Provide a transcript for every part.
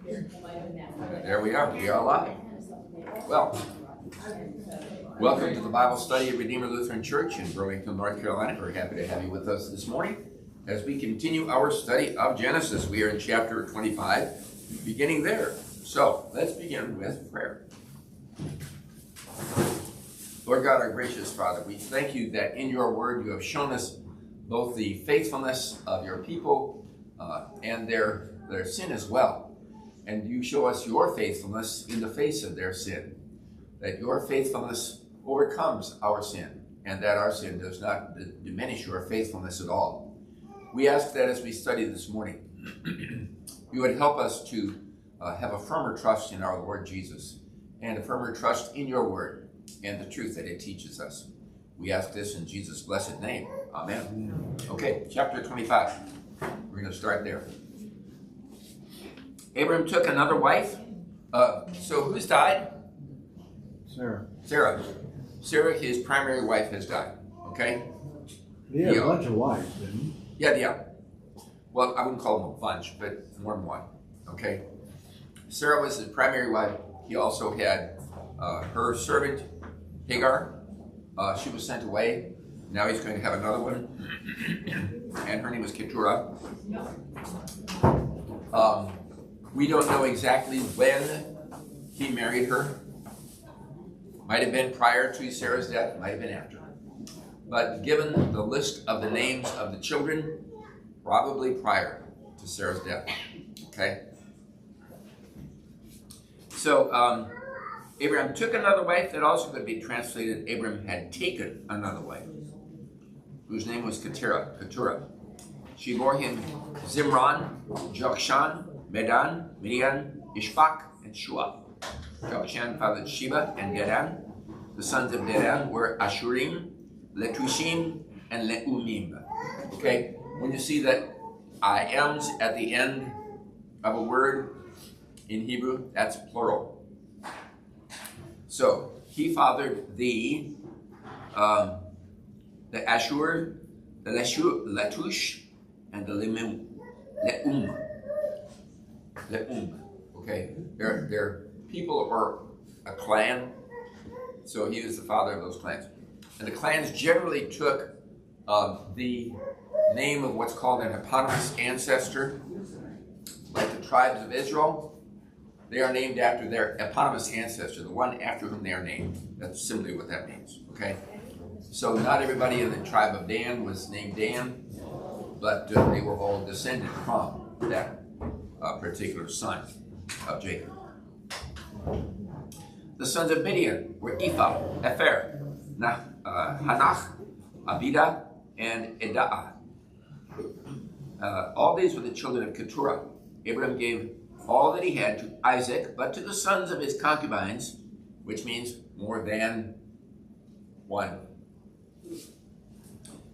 There we are. We are live. Well, welcome to the Bible study of Redeemer Lutheran Church in Burlington, North Carolina. We're happy to have you with us this morning as we continue our study of Genesis. We are in chapter 25, beginning there. So let's begin with prayer. Lord God, our gracious Father, we thank you that in your word you have shown us both the faithfulness of your people and their sin as well. And you show us your faithfulness in the face of their sin, that your faithfulness overcomes our sin, and that our sin does not diminish your faithfulness at all. We ask that as we study this morning, you would help us to have a firmer trust in our Lord Jesus, and a firmer trust in your word and the truth that it teaches us. We ask this in Jesus' blessed name. Amen. Okay, chapter 25. We're going to start there. Abram took another wife. So who's died? Sarah. Sarah, his primary wife, has died. Okay? He had a bunch of wives, didn't he? Yeah. Well, I wouldn't call them a bunch, but more than one. Okay? Sarah was his primary wife. He also had her servant, Hagar. She was sent away. Now he's going to have another one. And her name was Keturah. We don't know exactly when he married her. Might have been prior to Sarah's death, might have been after. But given the list of the names of the children, probably prior to Sarah's death. Okay? So, Abraham took another wife. That also could be translated, Abraham had taken another wife, whose name was Keturah. She bore him Zimran, Jokshan, Medan, Midian, Ishbak, and Shua. Jokshan fathered Sheba and Dedan. The sons of Dedan were Ashurim, Letushim, and Leumim. Okay, when you see that I-ams at the end of a word in Hebrew, that's plural. So he fathered the Ashur, the Letush, and the Leum. Okay, they're people or a clan, so he was the father of those clans. And the clans generally took the name of what's called an eponymous ancestor, like the tribes of Israel. They are named after their eponymous ancestor, the one after whom they are named. That's simply what that means, okay? So not everybody in the tribe of Dan was named Dan, but they were all descended from that particular son of Jacob. The sons of Midian were Ephah, Epher, Hanach, Abida, and Edah. All these were the children of Keturah. Abraham gave all that he had to Isaac, but to the sons of his concubines, which means more than one.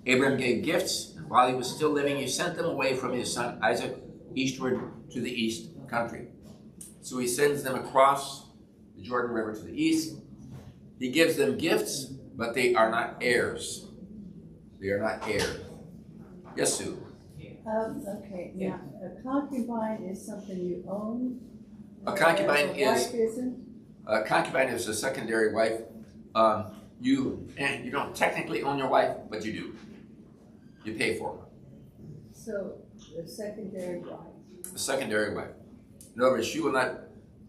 Abraham gave gifts, and while he was still living, he sent them away from his son Isaac eastward to the east country. So he sends them across the Jordan River to the east. He gives them gifts, but they are not heirs. They are not heirs. Yes, Sue? Okay, now, a concubine is something you own? A concubine wife isn't? A concubine is a secondary wife. You don't technically own your wife, but you do. You pay for her. So, the secondary wife. A secondary wife. In other words,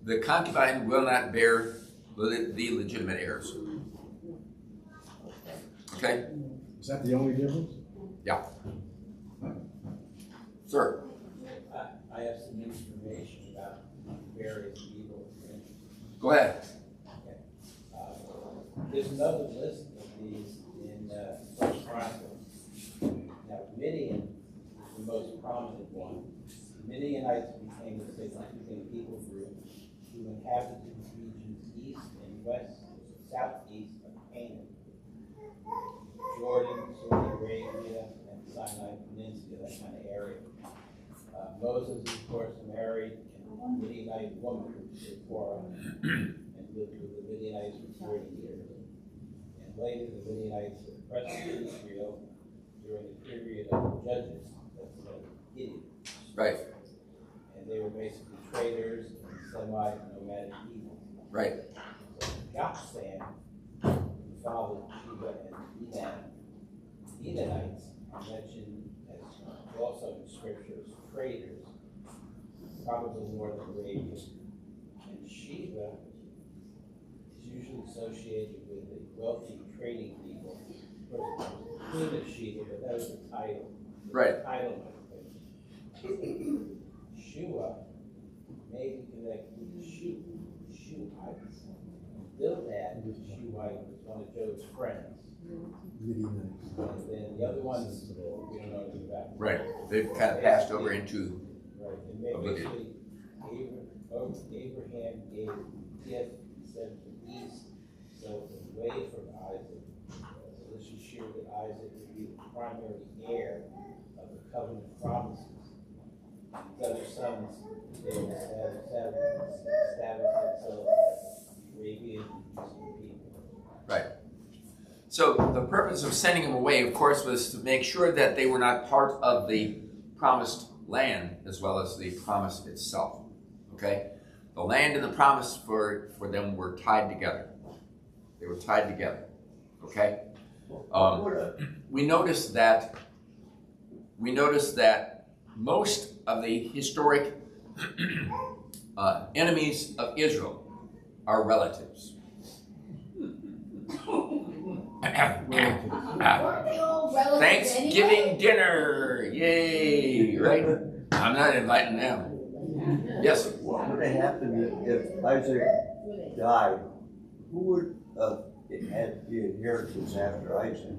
the concubine will not bear the legitimate heirs. Okay? Is that the only difference? Yeah. Sir? I have some information about various legal things. Go ahead. Okay. There's another list of these in First Chronicles. Now, Midian is the most prominent one. The Midianites became a significant people group who inhabited regions east and west, southeast of Canaan. Jordan, Saudi Arabia, and Sinai Peninsula, that kind of area. Moses, of course, married a Midianite woman, Zipporah, and lived with the Midianites for 40 years. And later, the Midianites oppressed Israel during the period of the Judges, that's Gideon. Right. And and they were basically traders and semi-nomadic people. Right. So Jokshan, who fathered Sheba and Enanites, are mentioned as also in Scripture as traders, probably northern Arabia. And Sheba is usually associated with the wealthy trading people. Of course, Queen of Sheba, but that was the title. Right. The title might have been. Shua may be connected with Shuhites. Bildad, Shuhite, was one of Job's friends. And then the other ones, we don't know anything about. Right. They've kind of passed over into Right, and basically, Abraham gave a gift, he said, to the east, so away from Isaac. So this is sure that Isaac would be the primary heir of the covenant promises. His other sons, they will establish themselves as Arabian people. right. So the purpose of sending them away, of course, was to make sure that they were not part of the promised land as well as the promise itself. Okay? The land and the promise for them were tied together. They were tied together. Okay? We noticed that most of the historic enemies of Israel are relatives. Weren't they all relatives Thanksgiving anyway? dinner, yay! Right? I'm not inviting them. Yes. What would have happened if Isaac died? Who would have had the inheritance after Isaac?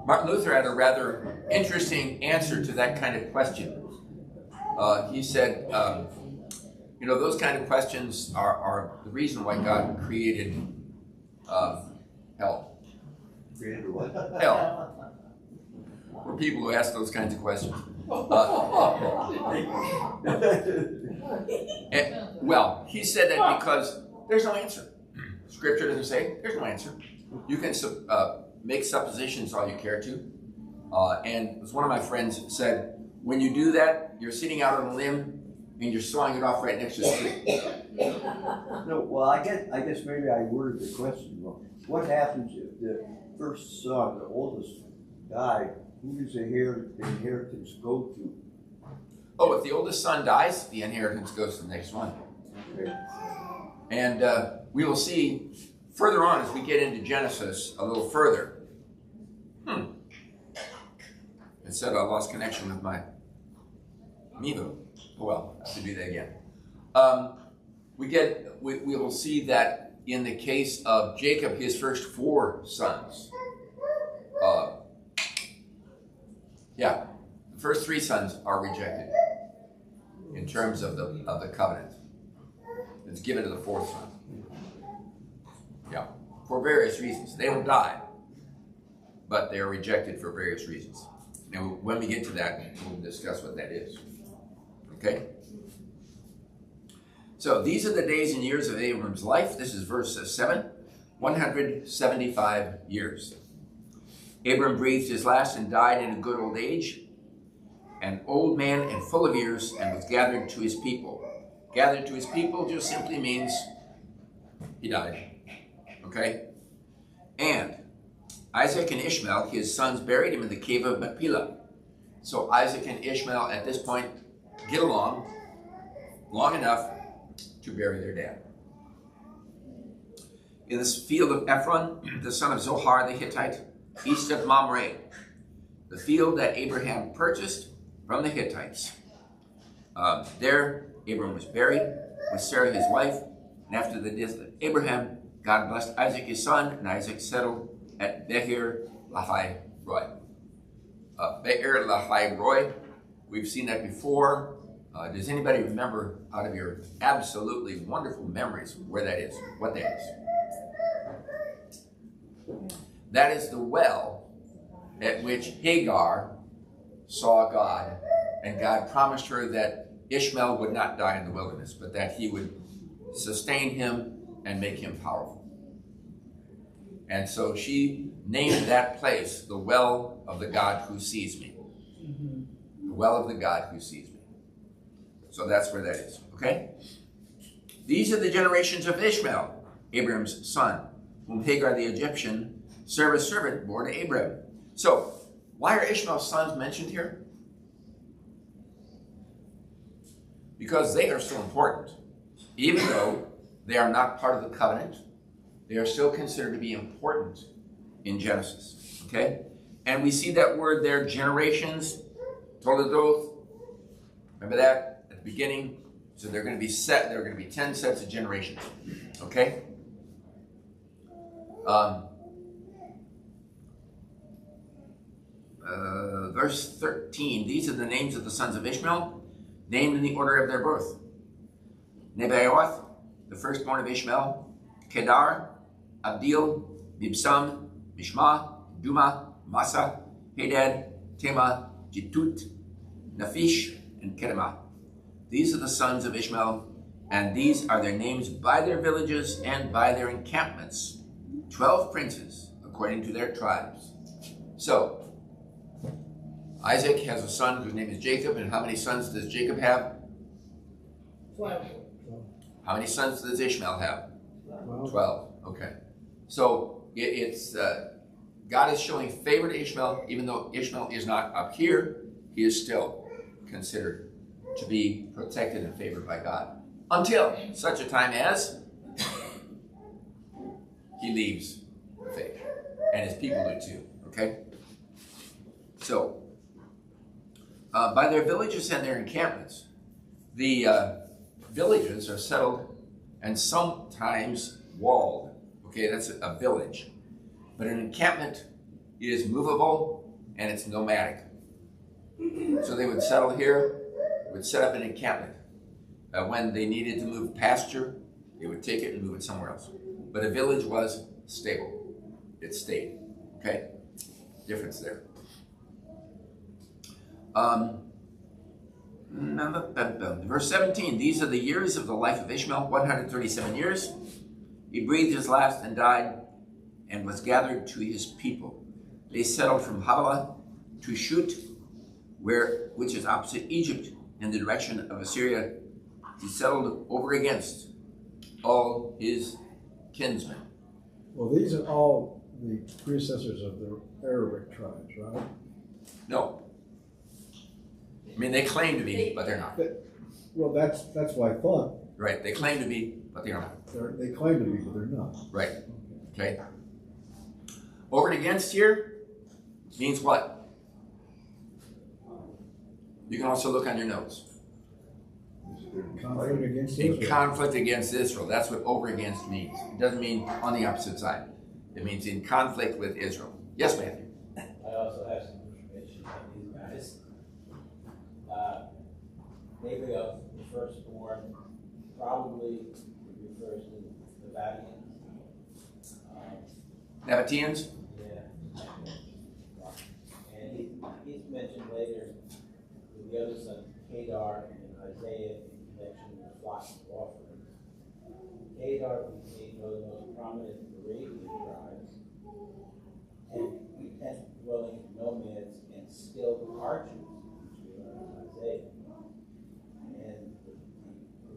Martin Luther had a rather interesting answer to that kind of question. He said, those kind of questions are the reason why God created hell. Created what? Hell. For people who ask those kinds of questions. Well, he said that because there's no answer. Scripture doesn't say there's no answer. You can make suppositions all you care to. And as one of my friends said, when you do that, you're sitting out on a limb and you're sawing it off right next to the tree. No, well, I guess maybe I worded the question wrong. What happens if the first son, the oldest, died? Who does the inheritance go to? Oh, if the oldest son dies, the inheritance goes to the next one. Okay. And we will see further on as we get into Genesis a little further. It said I lost connection with my Mevo. Oh well, I have to do that again. We will see that in the case of Jacob, his first 4 sons. The first 3 sons are rejected in terms of the covenant. It's given to the 4th son. Yeah, for various reasons. They don't die, but they are rejected for various reasons. And when we get to that, we'll discuss what that is. Okay? So these are the days and years of Abram's life. This is verse 7. 175 years. Abram breathed his last and died in a good old age, an old man and full of years, and was gathered to his people. Gathered to his people just simply means he died. Okay? And Isaac and Ishmael, his sons, buried him in the cave of Machpelah. So Isaac and Ishmael at this point get along long enough to bury their dad. In this field of Ephron, the son of Zohar the Hittite, east of Mamre, the field that Abraham purchased from the Hittites. There, Abram was buried with Sarah his wife, and after the death of Abraham, God blessed Isaac his son, and Isaac settled at Be'er Lahai Roi. Be'er Lahai Roi, we've seen that before. Does anybody remember out of your absolutely wonderful memories where that is, what that is? That is the well at which Hagar saw God, and God promised her that Ishmael would not die in the wilderness, but that he would sustain him and make him powerful. And so she named that place the well of the God who sees me. the well of the God who sees me. So that's where that is, okay? These are the generations of Ishmael, Abraham's son, whom Hagar the Egyptian, Sarah's servant, bore to Abraham. So, why are Ishmael's sons mentioned here? Because they are so important. Even though they are not part of the covenant, they are still considered to be important in Genesis, okay? And we see that word there, generations, toledoth. Remember that at the beginning? So they're going to be there are going to be 10 sets of generations, okay? Verse 13, these are the names of the sons of Ishmael, named in the order of their birth. Nebaioth, the firstborn of Ishmael, Kedar, Abdil, Mibsam, Mishma, Duma, Masa, Hadad, Tema, Jitut, Naphish, and Kedemah. These are the sons of Ishmael, and these are their names by their villages and by their encampments. 12 princes, according to their tribes. So, Isaac has a son whose name is Jacob, and how many sons does Jacob have? 12. How many sons does Ishmael have? 12. 12. Okay. So God is showing favor to Ishmael, even though Ishmael is not up here, he is still considered to be protected and favored by God. Until such a time as he leaves the faith. And his people do too. Okay? So, by their villages and their encampments, the villages are settled and sometimes walled. Okay, that's a village. But an encampment is movable and it's nomadic. So they would settle here, would set up an encampment. When they needed to move pasture, they would take it and move it somewhere else. But a village was stable. It stayed. Okay? Difference there. Verse 17, these are the years of the life of Ishmael, 137 years. He breathed his last and died and was gathered to his people. They settled from Havilah to Shut, which is opposite Egypt in the direction of Assyria. He settled over against all his kinsmen. Well, these are all the predecessors of the Arabic tribes, right? No. I mean, they claim to be, but they're not. Well, that's what I thought. Right, they claim to be, but they're not. They claim to be, but they're not. Right, okay. Over and against here means what? You can also look on your notes. Conflict against In Israel. conflict against Israel. That's what over against means. It doesn't mean on the opposite side. It means in conflict with Israel. Yes, Matthew? I also have some information on these guys. Maybe of the firstborn probably refers to the Vatians. Nabateans? Yeah. And he's mentioned later with the other son, Kedar and Isaiah, in connection with flocks of offerings. Kedar became one of the most prominent Arabian tribes, and dwelling nomads and skilled archers, which we learn in Isaiah. And the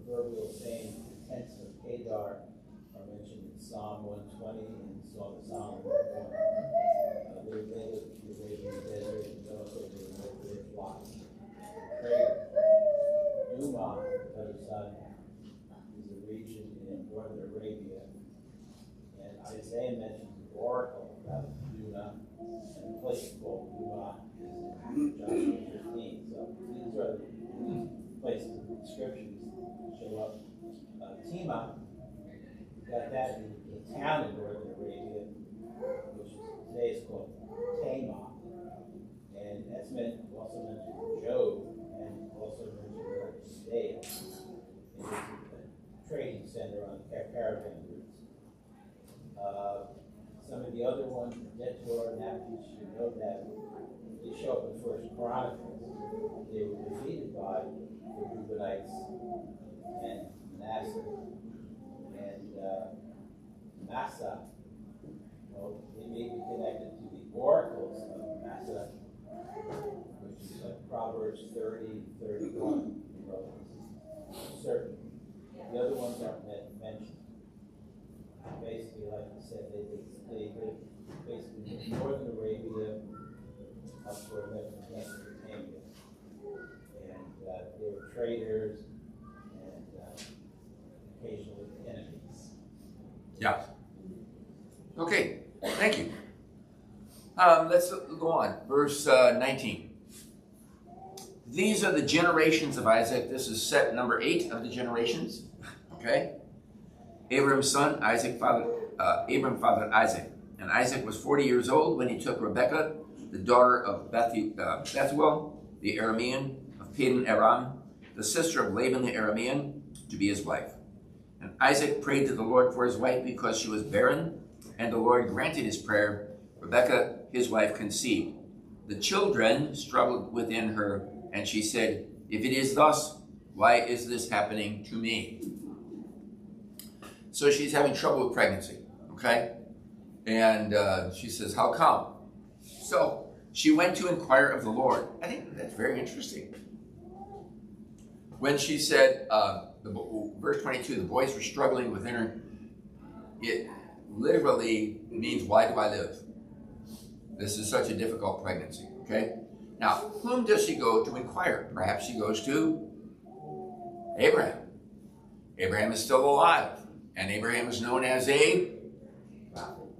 proverbial saying, the tents of Kedar are mentioned in Psalm 120 and Song of Solomon 1. They lived in the Arabian desert and also they lived their flocks. Duma, the other son, is a region in northern Arabia. And Isaiah mentions the oracle about Duma, and a place called Duma is in Joshua 15. So these are the places in the scriptures show up. Tema, we got that in the town in northern Arabia, which today is called Tamar. And that's also mentioned in Job, and also mentioned in Judea. It was a trading center on caravan routes. Some of the other ones, Detor and Naphtali, you know that they show up in First Chronicles. They were defeated by the Reubenites and Manasseh. And Massa, well, they may be connected to the oracles of Massa, which like Proverbs 30, 31. Certain. The other ones aren't mentioned. Basically, like you said, they live basically in northern Arabia, up toward Mesopotamia. And they were traders and occasionally enemies. Yeah. Okay, thank you. Let's go on. Verse 19. These are the generations of Isaac. This is set number 8 of the generations. Okay. Abraham's son, Abram fathered Isaac. And Isaac was 40 years old when he took Rebekah, the daughter of Bethuel, the Aramean of Padan Aram, the sister of Laban the Aramean, to be his wife. And Isaac prayed to the Lord for his wife because she was barren, and the Lord granted his prayer. Rebekah, his wife, conceived. The children struggled within her, and she said, "If it is thus, why is this happening to me?" So she's having trouble with pregnancy, okay? And she says, "How come?" So she went to inquire of the Lord. I think that's very interesting. When she said, verse 22, the boys were struggling within her, it literally means, why do I live? This is such a difficult pregnancy, okay? Now, whom does she go to inquire? Perhaps she goes to Abraham. Abraham is still alive, and Abraham is known as a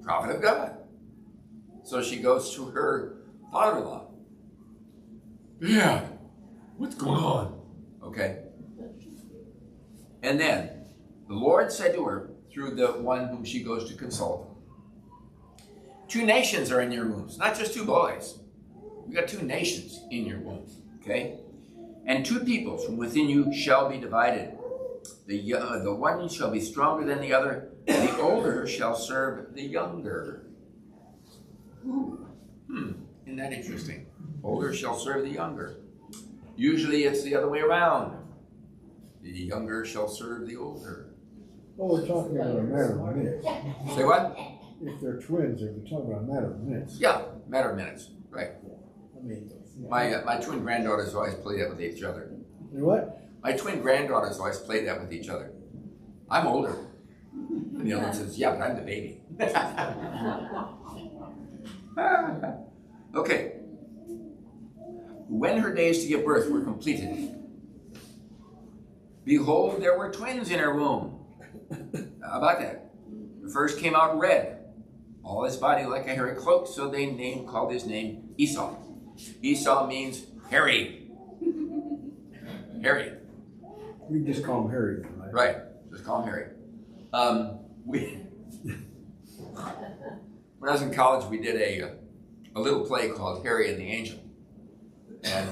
prophet of God. So she goes to her father-in-law. Yeah, what's going on? Okay. And then the Lord said to her, through the one whom she goes to consult, 2 nations are in your wombs, not just 2 boys. You got 2 nations in your womb, okay? And 2 peoples from within you shall be divided. The one shall be stronger than the other, and the older shall serve the younger. Isn't that interesting? Older shall serve the younger. Usually it's the other way around. The younger shall serve the older. Well, we're talking about a matter of minutes. Say what? If they're twins, we're talking about a matter of minutes. Yeah, matter of minutes, right. I mean, My twin granddaughters always play that with each other. you know what? My twin granddaughters always play that with each other. I'm older. And the other one says, yeah, but I'm the baby. Okay. When her days to give birth were completed, behold, there were twins in her womb. How about that? The first came out red, all his body like a hairy cloak, so they called his name Esau. Esau means hairy. Hairy. We just call him Harry, then, right? Right. Just call him Harry. When I was in college, we did a little play called Harry and the Angel. And,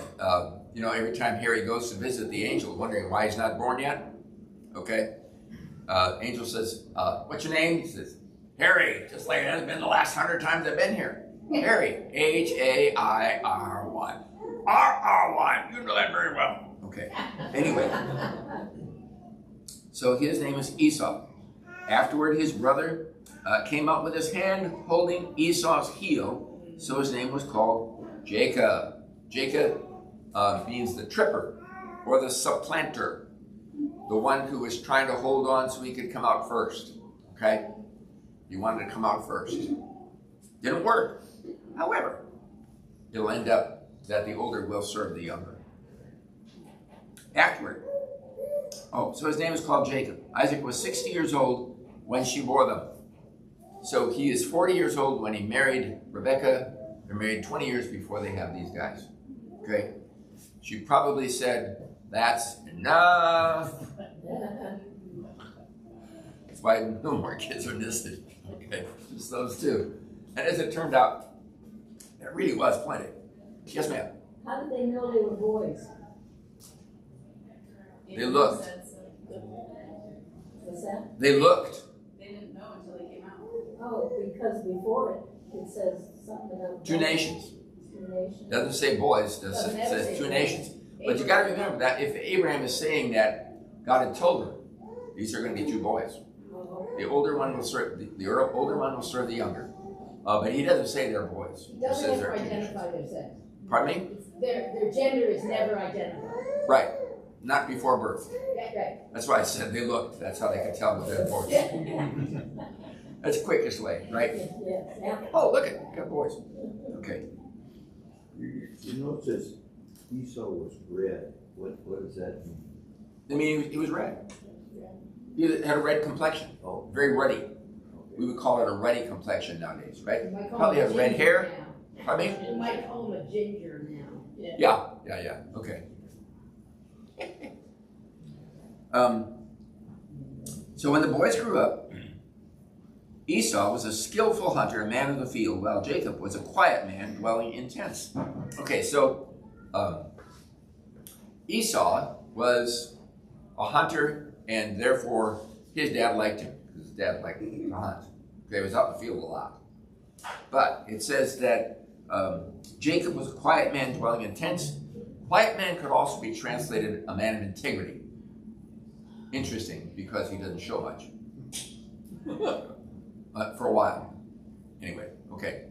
every time Harry goes to visit the angel, wondering why he's not born yet, okay? Angel says, what's your name? He says, Harry, just like it has been the last 100 times I've been here. Harry, Hairy. R-R-Y, you know that very well. Okay, anyway. So his name is Esau. Afterward, his brother came out with his hand holding Esau's heel, so his name was called Jacob. Jacob means the tripper or the supplanter, the one who was trying to hold on so he could come out first, okay? He wanted to come out first. Didn't work. However, it'll end up that the older will serve the younger. Afterward, so his name is called Jacob. Isaac was 60 years old when she bore them. So he is 40 years old when he married Rebekah. They're married 20 years before they have these guys. Okay? She probably said, that's enough. That's why no more kids are listed. Okay? Just those 2. And as it turned out, there really was plenty. Yes, ma'am. How did they know they were boys? They looked. What's that? They looked. They didn't know until they came out. Oh, because before it says something about 2 nations. 2 nations. Doesn't say boys, it says 2 nations. But you got to remember that if Abraham is saying that God had told him, these are going to be 2 boys. The older one will serve the younger. But he doesn't say they're boys. It He doesn't says have they're to teenagers. identify their sex. Pardon me? It their gender is never identified. Right. Not before birth. Right. That's why I said they looked. That's how they could tell with their voice. That's the quickest way, right? Yes. Oh, look at got boys. Okay. You know, it says Esau was red. What does that mean? I mean, he was red. He had a red complexion. Oh, Very ruddy. We would call it a ruddy complexion nowadays, right? Probably had red hair. Pardon me? You might call him a ginger now. Yeah. Okay. So when the boys grew up, Esau was a skillful hunter, a man of the field, while Jacob was a quiet man dwelling in tents. Okay, so Esau was a hunter, and therefore his dad liked him, because his dad liked to hunt. Okay, he was out in the field a lot. But it says that Jacob was a quiet man dwelling in tents. Quiet man could also be translated a man of integrity. Interesting, because he doesn't show much. For a while. Anyway, okay.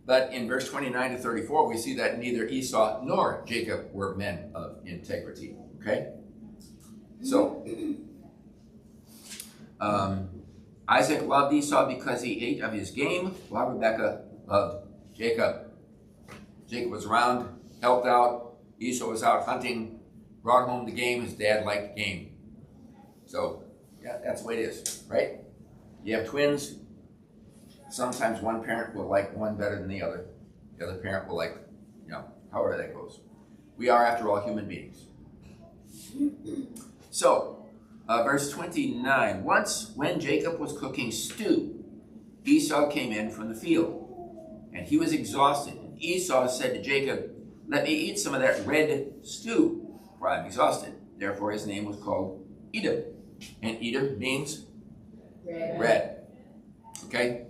But in verse 29 to 34, we see that neither Esau nor Jacob were men of integrity. Okay? So, Isaac loved Esau because he ate of his game, while Rebekah loved Jacob. Jacob was around, helped out. Esau was out hunting, brought home the game. His dad liked game. So, yeah, that's the way it is, right? You have twins. Sometimes one parent will like one better than the other. The other parent will like, however that goes. We are, after all, human beings. So, verse 29. Once, when Jacob was cooking stew, Esau came in from the field, and he was exhausted. And Esau said to Jacob, "Let me eat some of that red stew, for I am exhausted." Therefore, his name was called Edom. And Edom means red. Okay?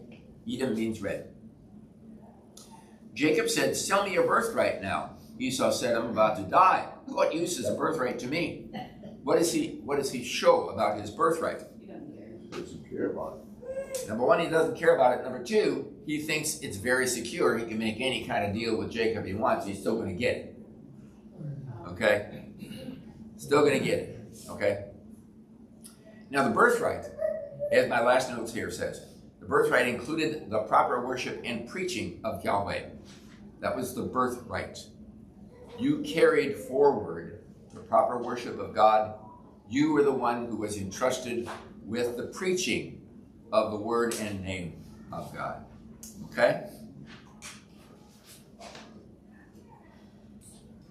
Edom means red. Jacob said, "Sell me your birthright now." Esau said, "I'm about to die. What use is a birthright to me?" What does he show about his birthright? He doesn't care. he doesn't care about it. Number one, he doesn't care about it. Number two, he thinks it's very secure. He can make any kind of deal with Jacob he wants. He's still going to get it. Okay? Still going to get it. Okay? Now, the birthright, as my last notes here says, the birthright included the proper worship and preaching of Yahweh. That was the birthright. You carried forward the proper worship of God. You were the one who was entrusted with the preaching of the word and name of God. Okay?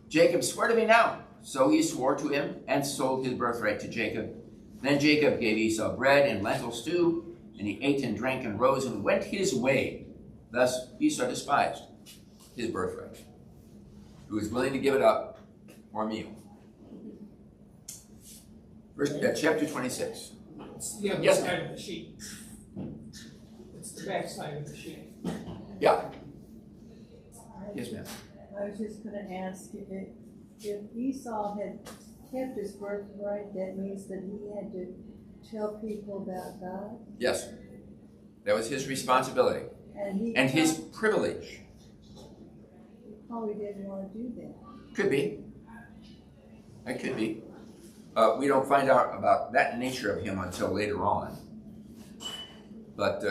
Jacob, swear to me now. So he swore to him and sold his birthright to Jacob. Then Jacob gave Esau bread and lentil stew, and he ate and drank and rose and went his way. Thus Esau despised his birthright. He was willing to give it up for a meal. Chapter 26. It's the other Yes, side of the sheet. It's the back side of the sheet. Yeah. Yes, ma'am. I was just gonna ask, if Esau had kept his birthright, that means that he had to tell people about God? Yes. That was his responsibility and his privilege. He probably didn't want to do that. Could be. It could be. We don't find out about that nature of him until later on. But,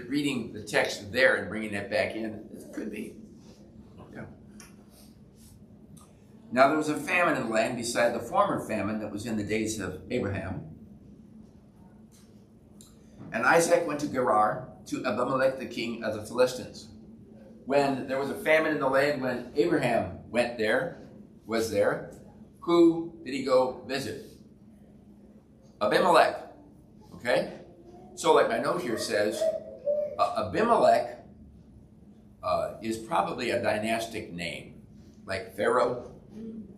reading the text there and bringing that back in, it could be. Yeah. Now there was a famine in the land beside the former famine that was in the days of Abraham. And Isaac went to Gerar, to Abimelech, the king of the Philistines. When there was a famine in the land, when Abraham was there, who did he go visit? Abimelech. Okay? So like my note here says, Abimelech is probably a dynastic name. Like Pharaoh,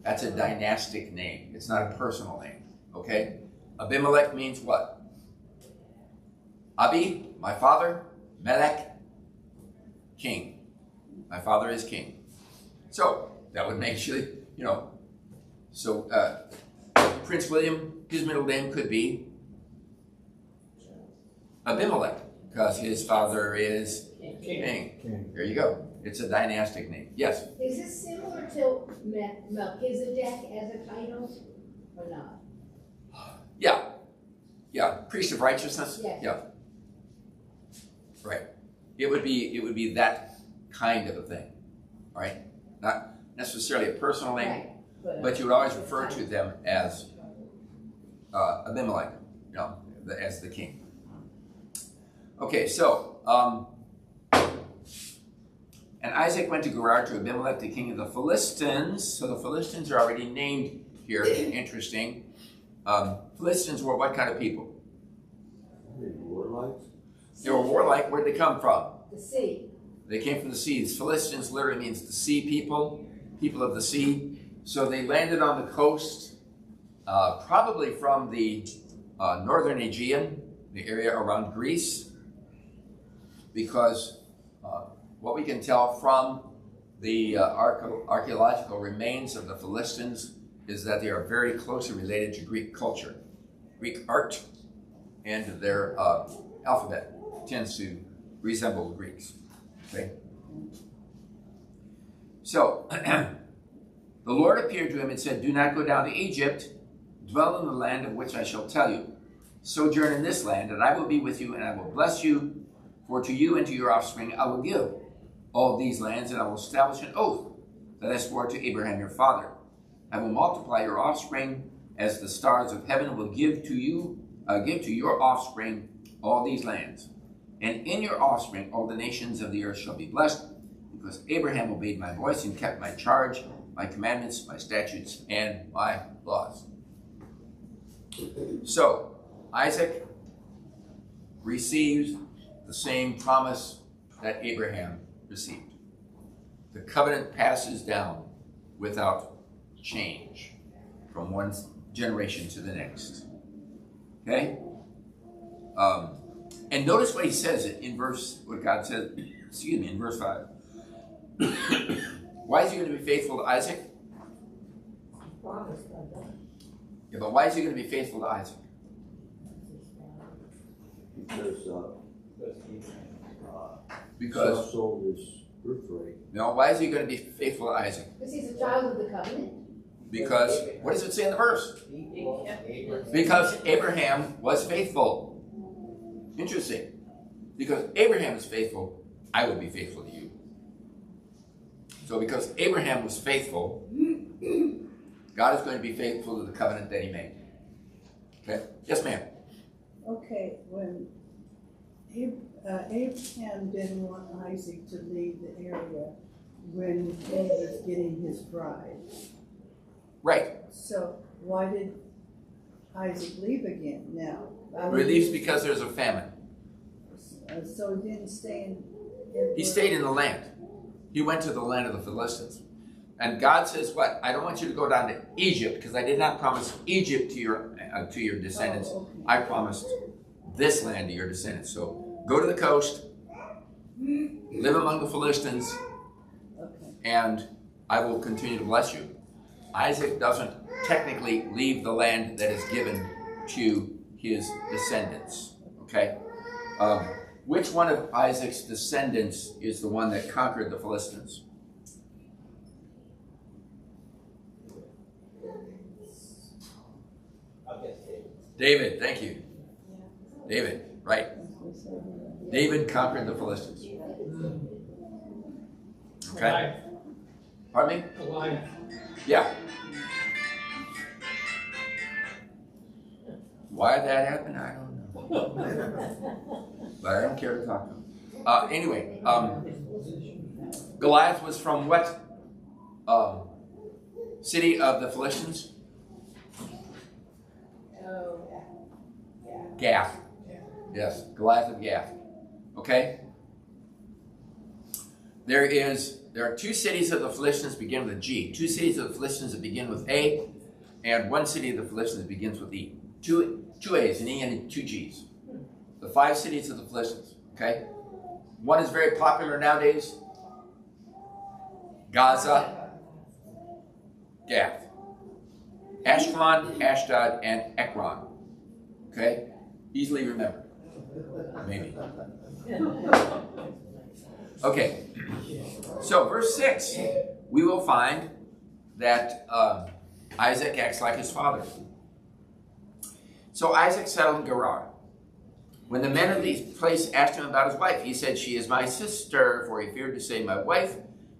that's a dynastic name. It's not a personal name. Okay? Abimelech means what? Abi, my father. Melech, king. My father is king. So that would make sure, So Prince William, his middle name could be Abimelech, because his father is King. There you go. It's a dynastic name. Yes? Is this similar to Melchizedek as a title or not? Yeah. Yeah. Priest of righteousness? Yes. Yeah. Right. It would be that kind of a thing. Right? Not necessarily a personal name, Right. but you would always refer to them as Abimelech, as the king. Okay, so, and Isaac went to Gerar to Abimelech, the king of the Philistines. So the Philistines are already named here. Interesting. Philistines were what kind of people? Warlike? They were warlike. Where did they come from? The sea. They came from the sea. Philistines literally means the sea people, people of the sea. So they landed on the coast, probably from the northern Aegean, the area around Greece, because what we can tell from the archaeological remains of the Philistines is that they are very closely related to Greek culture, Greek art, and their alphabet tends to resemble the Greeks. Okay? So, the Lord appeared to him and said, "Do not go down to Egypt. Dwell in the land of which I shall tell you. Sojourn in this land, and I will be with you, and I will bless you. For to you and to your offspring I will give all these lands, and I will establish an oath that I swore to Abraham your father. I will multiply your offspring as the stars of heaven. Will give to your offspring all these lands. And in your offspring all the nations of the earth shall be blessed, because Abraham obeyed my voice and kept my charge, my commandments, my statutes, and my laws." So, Isaac receives the same promise that Abraham received. The covenant passes down without change from one generation to the next. Okay? And notice what he says in verse 5. Why is he going to be faithful to Isaac? Promised by God. Yeah, but why is he going to be faithful to Isaac? Because sold his birthright. No, why is he going to be faithful to Isaac? Because he's a child of the covenant. Because, what does it say in the verse? Because Abraham was faithful. Interesting. Because Abraham is faithful, I will be faithful to you. So because Abraham was faithful, God is going to be faithful to the covenant that he made. Okay? Yes, ma'am. Okay, when Abraham didn't want Isaac to leave the area when he was getting his bride. Right. So why did Isaac leave again now? He leaves because there's a famine. So he didn't stay in. He stayed in the land. He went to the land of the Philistines. And God says, what? I don't want you to go down to Egypt, because I did not promise Egypt to your descendants. Oh, okay. I promised this land to your descendants. So go to the coast, live among the Philistines, Okay. and I will continue to bless you. Isaac doesn't technically leave the land that is given to his descendants. Okay? Which one of Isaac's descendants is the one that conquered the Philistines? I'll guess David. David, thank you. David, right. David conquered the Philistines. Okay? Pardon me? Goliath. Yeah. Why that happened, I don't know. But I don't care to talk to him. Anyway, Goliath was from what city of the Philistines? Gath. Yes, Goliath of Gath. Okay? There are two cities of the Philistines that begin with a G. Two cities of the Philistines that begin with A, and one city of the Philistines that begins with E. Two A's, an E, and two G's. The 5 cities of the Philistines. Okay? One is very popular nowadays. Gaza, Gath, Ashkelon, Ashdod, and Ekron. Okay? Easily remembered. Maybe. Okay, so verse 6, we will find that Isaac acts like his father. So Isaac settled in Gerar. When the men of the place asked him about his wife, he said, "She is my sister," for he feared to say my wife,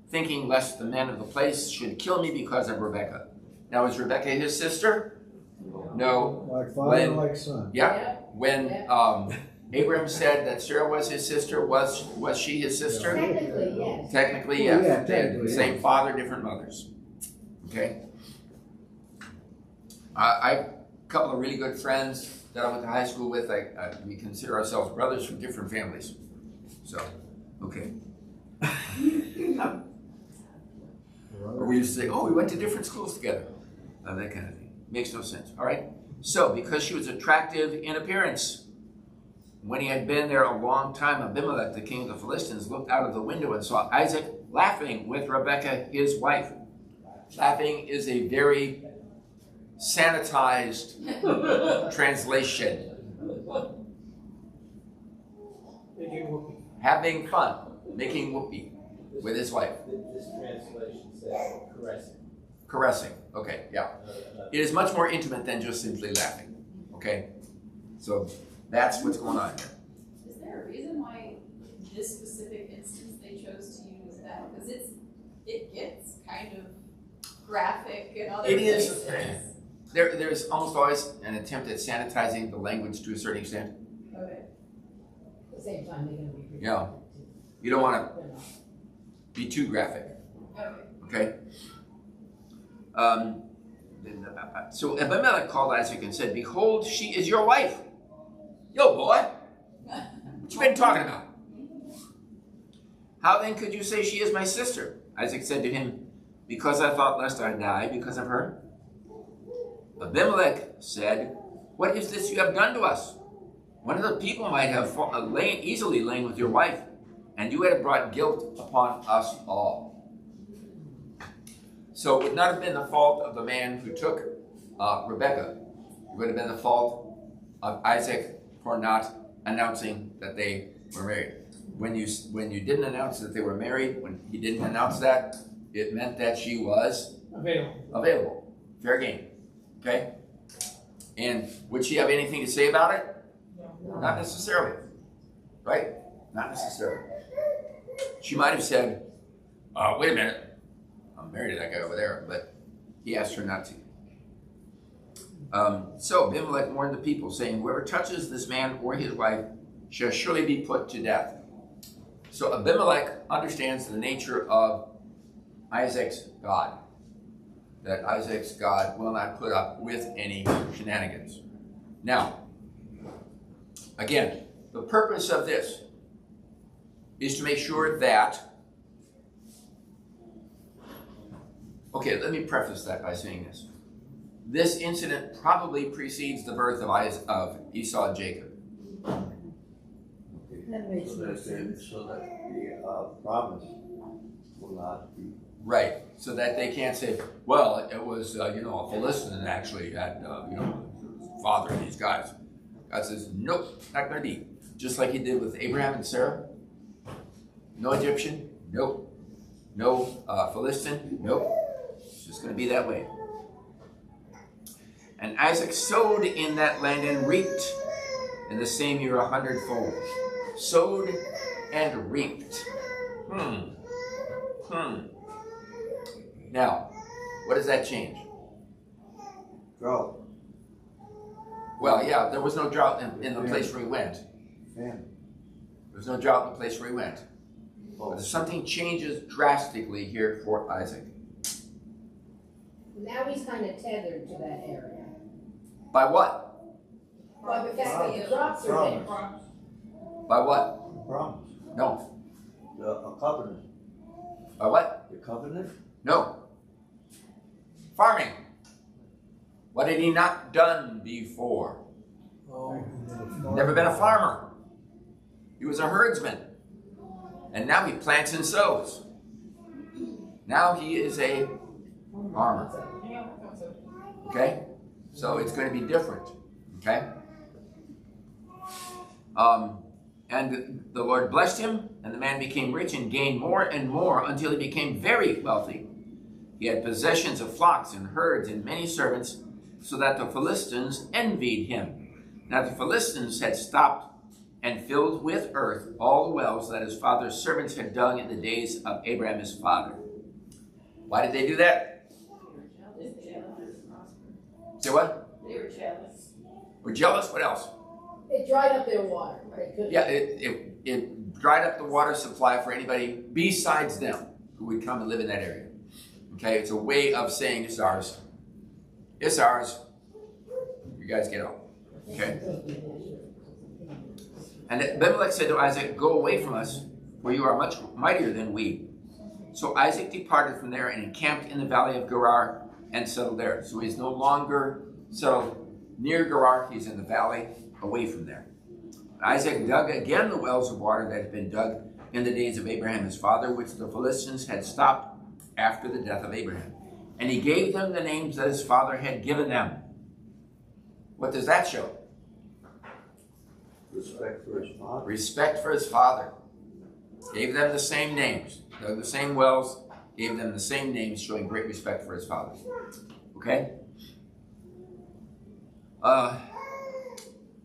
thinking lest the men of the place should kill me because of Rebekah. Now, is Rebekah his sister? No. Like father, like son. Yeah. When Abraham said that Sarah was his sister, was she his sister? Technically, yes. Technically, Well, yes. yeah, They had technically, the same father, different mothers. Okay. I have a couple of really good friends that I went to high school with. We consider ourselves brothers from different families. So, okay. Or we used to say, "Oh, we went to different schools together." That kind of thing. Makes no sense. All right. So, because she was attractive in appearance, when he had been there a long time, Abimelech, the king of the Philistines, looked out of the window and saw Isaac laughing with Rebekah, his wife. Laughing is a very sanitized translation. Having fun, making whoopee with his wife. This translation says caressing. Caressing. Okay, yeah. It is much more intimate than just simply laughing. Okay? So that's what's going on here. Is there a reason why this specific instance they chose to use that? Because it gets kind of graphic in other It is. places. There's almost always an attempt at sanitizing the language to a certain extent. Okay. At the same time, they're gonna be. Yeah. You don't want to They're not. be too graphic. Okay. Okay? So Abimelech called Isaac and said, "Behold, she is your wife." Yo, boy. What you been talking about? "How then could you say she is my sister?" Isaac said to him, "Because I thought lest I die because of her." Abimelech said, "What is this you have done to us? One of the people might have easily lain with your wife, and you had brought guilt upon us all." So it would not have been the fault of the man who took Rebekah. It would have been the fault of Isaac for not announcing that they were married. When you didn't announce that they were married, when he didn't announce that, it meant that she was available. Fair game. Okay? And would she have anything to say about it? Not necessarily. Right? Not necessarily. She might have said, "Wait a minute, I'm married to that guy over there," but he asked her not to. So Abimelech warned the people, saying, "Whoever touches this man or his wife shall surely be put to death." So Abimelech understands the nature of Isaac's God, that Isaac's God will not put up with any shenanigans. Now, again, the purpose of this is to make sure that, okay, let me preface that by saying this. This incident probably precedes the birth of Esau and Jacob. That makes So sense. that the promise will not be. Right, so that they can't say, "Well, it was, a Philistine actually had, father of these guys." God says, "Nope, not going to be." Just like he did with Abraham and Sarah. No Egyptian, nope. No Philistine, nope. It's just going to be that way. "And Isaac sowed in that land and reaped in the same year 100-fold. Sowed and reaped. Now, what does that change? Drought. Well, yeah, there was no drought in the place where he went. Famine. There was no drought in the place where he went. But something changes drastically here for Isaac. Now he's kind of tethered to that area. By what? By the fact that the crops are there. By what? Promise. No. A covenant. By what? The covenant? No. Farming. What had he not done before? Never been a farmer. He was a herdsman. And now he plants and sows. Now he is a farmer. Okay? So it's going to be different. Okay? And the Lord blessed him, and the man became rich and gained more and more until he became very wealthy. He had possessions of flocks and herds and many servants, so that the Philistines envied him. Now the Philistines had stopped and filled with earth all the wells that his father's servants had dug in the days of Abraham his father. Why did they do that? Say what? They were jealous. We're jealous? What else? It dried up their water. They couldn't. Yeah, it dried up the water supply for anybody besides them who would come and live in that area. Okay, it's a way of saying it's ours. It's ours. You guys get out. Okay? And Abimelech said to Isaac, go away from us, for you are much mightier than we. So Isaac departed from there and encamped in the valley of Gerar and settled there. So he's no longer settled near Gerar. He's in the valley away from there. Isaac dug again the wells of water that had been dug in the days of Abraham his father, which the Philistines had stopped after the death of Abraham. And he gave them the names that his father had given them. What does that show? Respect for his father. Respect for his father. Gave them the same names. Dug the same wells. Gave them the same names, showing great respect for his father. Okay?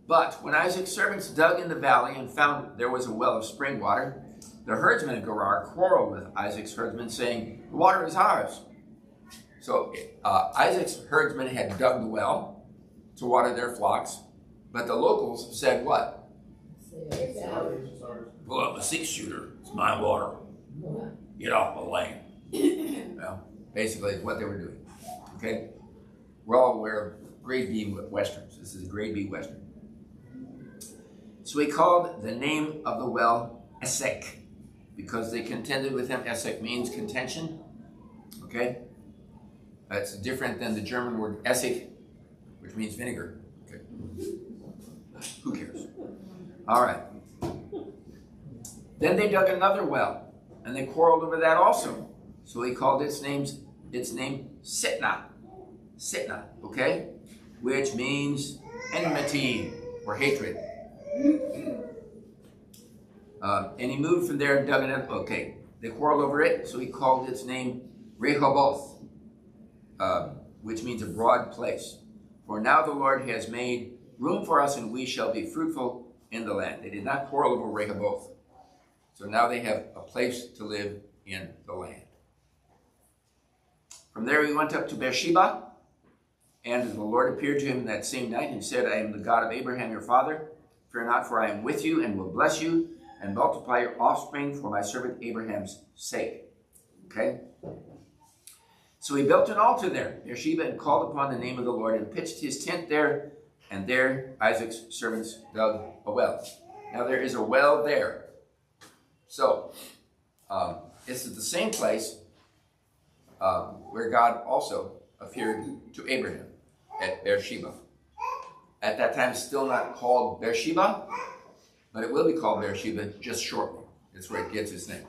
But when Isaac's servants dug in the valley and found there was a well of spring water, the herdsmen of Gerar quarreled with Isaac's herdsmen, saying, the water is ours. So Isaac's herdsmen had dug the well to water their flocks, but the locals said what? Well, I'm a 6-shooter. It's my water. Get off my land. Well, basically, it's what they were doing. Okay? We're all aware of grade B Westerns. This is a grade B Western. So he called the name of the well Esek, because they contended with him. Esek means contention. Okay? That's different than the German word Essig, which means vinegar. Okay. Who cares? All right. Then they dug another well, and they quarreled over that also. So he called its name Sitnah. Sitnah, okay? Which means enmity or hatred. And he moved from there and dug another. Okay, they quarreled over it, so he called its name Rehoboth, which means a broad place. For now the Lord has made room for us, and we shall be fruitful in the land. They did not quarrel over Rehoboth. So now they have a place to live in the land. From there he went up to Beersheba, and the Lord appeared to him that same night and said, I am the God of Abraham your father. Fear not, for I am with you and will bless you and multiply your offspring for my servant Abraham's sake. Okay? So he built an altar there, Beersheba, and called upon the name of the Lord and pitched his tent there, and there Isaac's servants dug a well. Now there is a well there. So it's at the same place where God also appeared to Abraham at Beersheba. At that time, still not called Beersheba, but it will be called Beersheba just shortly. That's where it gets its name.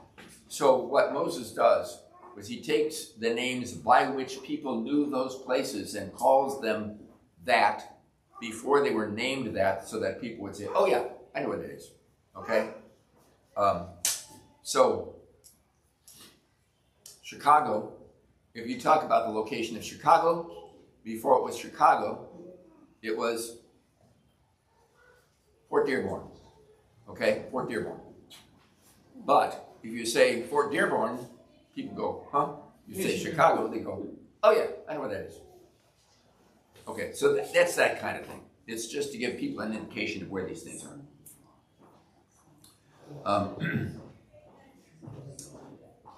So what Moses does is he takes the names by which people knew those places and calls them that before they were named that, so that people would say, oh yeah, I know what it is. Okay? So Chicago, if you talk about the location of Chicago, before it was Chicago, it was Fort Dearborn. Okay? Fort Dearborn. But if you say Fort Dearborn, people go, huh? You say Chicago, they go, oh yeah, I know what that is. Okay, so that's that kind of thing. It's just to give people an indication of where these things are.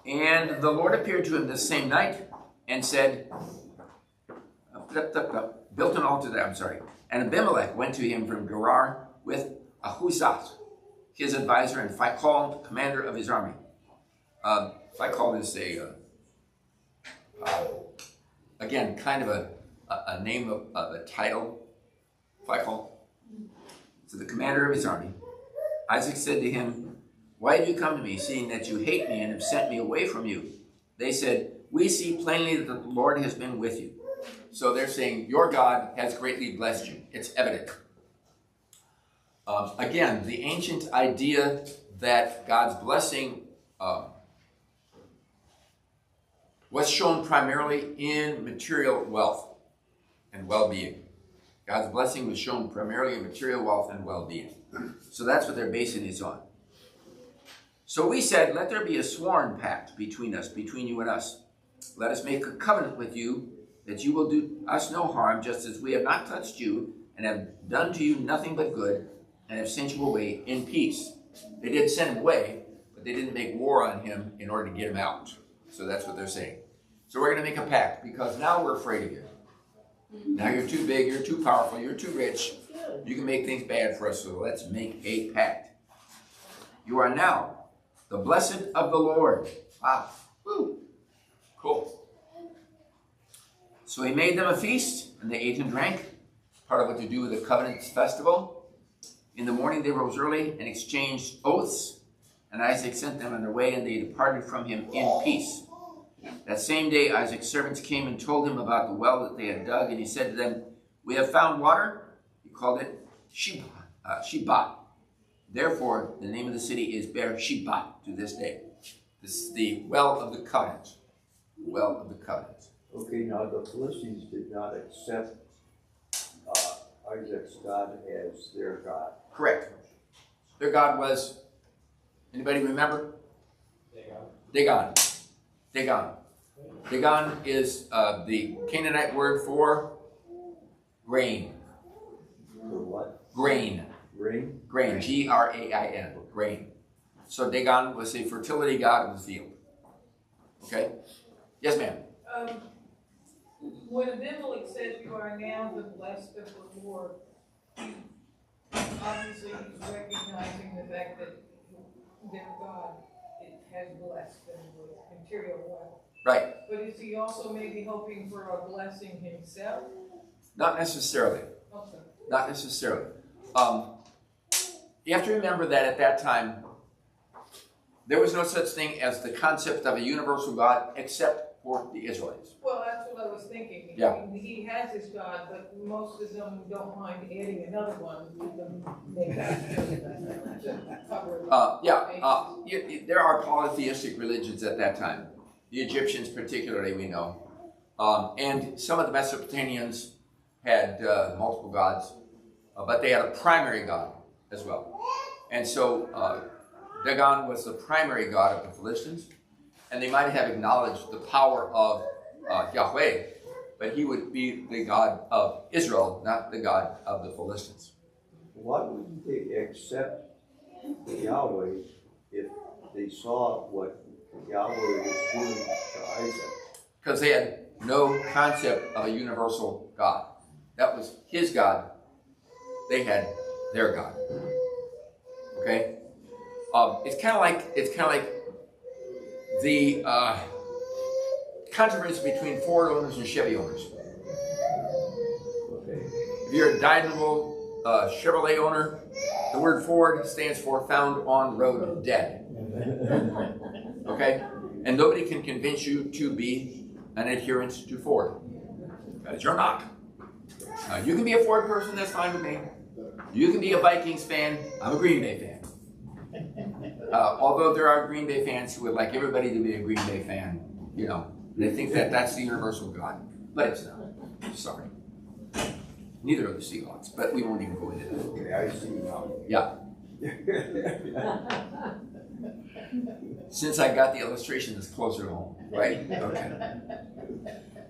And the Lord appeared to him this same night and said, built an altar there, And Abimelech went to him from Gerar with Ahuzat, his advisor, and Phicol, commander of his army. Phicol is again, kind of a name of a title, Phicol. So the commander of his army. Isaac said to him, why have you come to me, seeing that you hate me and have sent me away from you? They said, we see plainly that the Lord has been with you. So they're saying, your God has greatly blessed you. It's evident. Again, the ancient idea that God's blessing was shown primarily in material wealth and well-being. God's blessing was shown primarily in material wealth and well-being. So that's what they're basing this on. So we said, let there be a sworn pact between us, between you and us. Let us make a covenant with you that you will do us no harm, just as we have not touched you and have done to you nothing but good and have sent you away in peace. They didn't send him away, but they didn't make war on him in order to get him out. So that's what they're saying. So we're going to make a pact because now we're afraid of you. Now you're too big, you're too powerful, you're too rich. You can make things bad for us, so let's make a pact. You are now the blessed of the Lord. Wow. Woo. Cool. So he made them a feast, and they ate and drank. Part of what to do with the covenant festival. In the morning they rose early and exchanged oaths, and Isaac sent them on their way, and they departed from him in peace. That same day Isaac's servants came and told him about the well that they had dug, and he said to them, we have found water. He called it Shebat. Therefore, the name of the city is Beer-Shebat to this day. This is the well of the covenant. Well of the covenant. Okay, now the Philistines did not accept Isaac's God as their God. Correct. Their God was, anybody remember? Dagon. Dagon. Dagon is the Canaanite word for grain. For what? Grain. Grain? Grain. G-R-A-I-N. Grain. So Dagon was a fertility god of the field. Okay? Yes, ma'am. When Abimelech says you are now the blessed of the Lord, obviously he's recognizing the fact that their God has blessed them with material wealth. Right. But is he also maybe hoping for a blessing himself? Not necessarily. Okay. Not necessarily. You have to remember that at that time, there was no such thing as the concept of a universal God except for the Israelites. Well, that's what I was thinking. Yeah. I mean, he has his God, but most of them don't mind adding another one. Leave them make that cover. There are polytheistic religions at that time. The Egyptians particularly, we know. And some of the Mesopotamians had multiple gods, but they had a primary God as well. And so Dagon was the primary god of the Philistines, and they might have acknowledged the power of Yahweh, but he would be the God of Israel, not the God of the Philistines. Why wouldn't they accept Yahweh if they saw what Yahweh was doing to Isaac? Because they had no concept of a universal God. That was his God. They had their God. Okay? It's kind of like the controversy between Ford owners and Chevy owners. Okay. If you're a dyed-in-the-wool Chevrolet owner, the word Ford stands for found on road dead. Okay? And nobody can convince you to be an adherent to Ford. Because you're not. You can be a Ford person, that's fine with me. You can be a Vikings fan, I'm a Green Bay fan. Although there are Green Bay fans who would like everybody to be a Green Bay fan, you know, they think that that's the universal God. But it's not. Sorry. Neither are the Seahawks, but we won't even go into that. Okay, I see now. Yeah. Since I got the illustration, it's closer to home, right? Okay.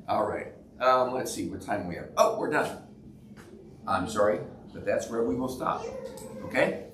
All right. Let's see what time we have. Oh, we're done. I'm sorry, but that's where we will stop. Okay?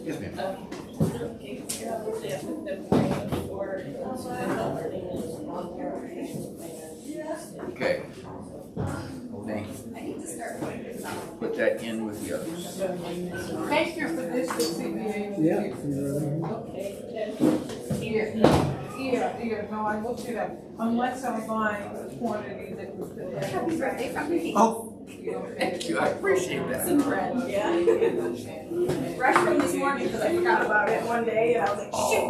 Yes, ma'am. Can you tell us if the plan for Okay. Thank you. I need to start putting this out. Put that in with the others. Thank you for this, CPA. Yeah. Here, no, I looked it up, unless I'm buying quantity that was. Happy birthday from me. Oh, thank you. I appreciate that. Some bread, yeah. Fresh from this morning because I forgot about it one day and I was like, shoot.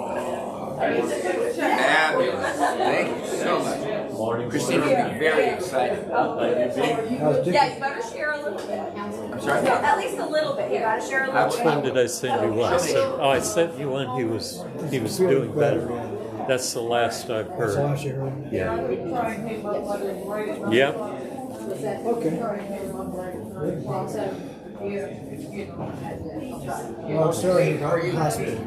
Fabulous. Thank you so much. Morning. Christina will be very excited. How's Dick? Yeah, you better share a little bit. I'm sorry? Yeah, at least a little bit. You gotta share a little Which bit. one did I send you one? I sent you one. He was doing better. That's the last I've That's heard. last year. Yeah. Try and hit my letter right at my. Yep. Okay. Try and hit my letter. Yeah, you know. Well, I'm sorry, hospital.